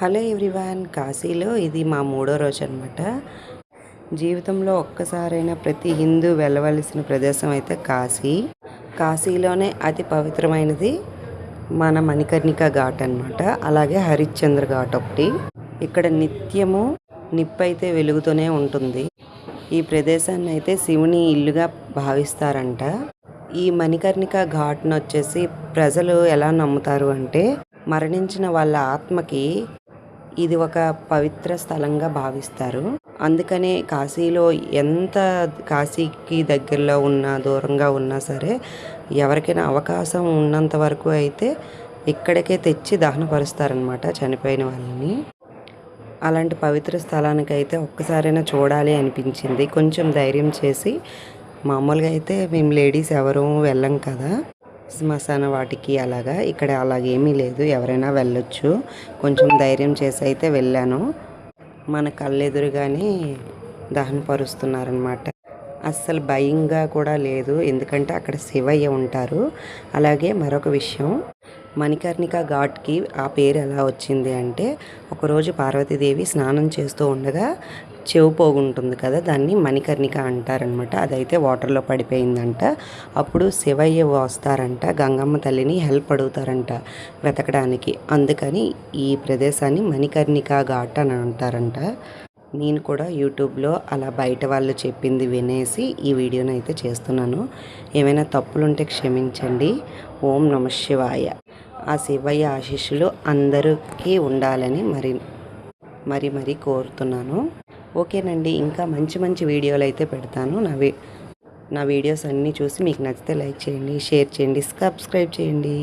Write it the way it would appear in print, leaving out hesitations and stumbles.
Hello everyone, కాశీలో ఇది మా మూడో రోజు అనమాట. జీవితంలో ఒక్కసారైనా ప్రతి హిందూ వెళ్ళవలసిన ప్రదేశం అయితే కాశీ. కాశీలోనే అతి పవిత్రమైనది మన మణికర్ణిక ఘాట్ అనమాట. అలాగే హరిశ్చంద్ర ఘాట్ ఒకటి. ఇక్కడ నిత్యము నిప్పైతే వెలుగుతూనే ఉంటుంది. ఈ ప్రదేశాన్ని అయితే శివుని ఇల్లుగా భావిస్తారంట. ఈ మణికర్ణిక ఘాట్ను వచ్చేసి ప్రజలు ఎలా నమ్ముతారు అంటే, మరణించిన వాళ్ళ ఆత్మకి ఇది ఒక పవిత్ర స్థలంగా భావిస్తారు. అందుకనే కాశీలో కాశీకి దగ్గరలో ఉన్నా దూరంగా ఉన్నా సరే, ఎవరికైనా అవకాశం ఉన్నంత వరకు అయితే ఇక్కడికే తెచ్చి దహనపరుస్తారనమాట చనిపోయిన వాళ్ళని. అలాంటి పవిత్ర స్థలానికి అయితే ఒక్కసారైనా చూడాలి అనిపించింది. కొంచెం ధైర్యం చేసి, మామూలుగా అయితే మేము లేడీస్ ఎవరూ వెళ్ళం కదా శ్మశాన వాటికి, ఇక్కడ అలాగేమీ లేదు, ఎవరైనా వెళ్ళొచ్చు. కొంచెం ధైర్యం చేసి అయితే వెళ్ళాను. మన కళ్ళెదురుగానే దహనపరుస్తున్నారనమాట. అస్సలు భయంగా కూడా లేదు, ఎందుకంటే అక్కడ శివయ్య ఉంటారు. అలాగే మరొక విషయం, మణికర్ణిక ఘాట్కి ఆ పేరు ఎలా వచ్చింది అంటే, ఒకరోజు పార్వతీదేవి స్నానం చేస్తూ ఉండగా చెవు పోగుంటుంది కదా, దాన్ని మణికర్ణిక అంటారనమాట. అదైతే వాటర్లో పడిపోయిందంట. అప్పుడు శివయ్య వస్తారంట, గంగమ్మ తల్లిని హెల్ప్ అడుగుతారంట వెతకడానికి. అందుకని ఈ ప్రదేశాన్ని మణికర్ణిక ఘాట్ అని అంటారంట. నేను కూడా యూట్యూబ్లో అలా బయట వాళ్ళు చెప్పింది వినేసి ఈ వీడియోని అయితే చేస్తున్నాను. ఏమైనా తప్పులుంటే క్షమించండి. ఓం నమ శివాయ. ఆ శివయ్య ఆశీస్సులు అందరికీ ఉండాలని మరీ కోరుతున్నాను. ఓకేనండి, ఇంకా మంచి వీడియోలు అయితే పెడతాను. నా వీడియోస్ అన్నీ చూసి మీకు నచ్చితే లైక్ చేయండి, షేర్ చేయండి, సబ్స్క్రైబ్ చేయండి.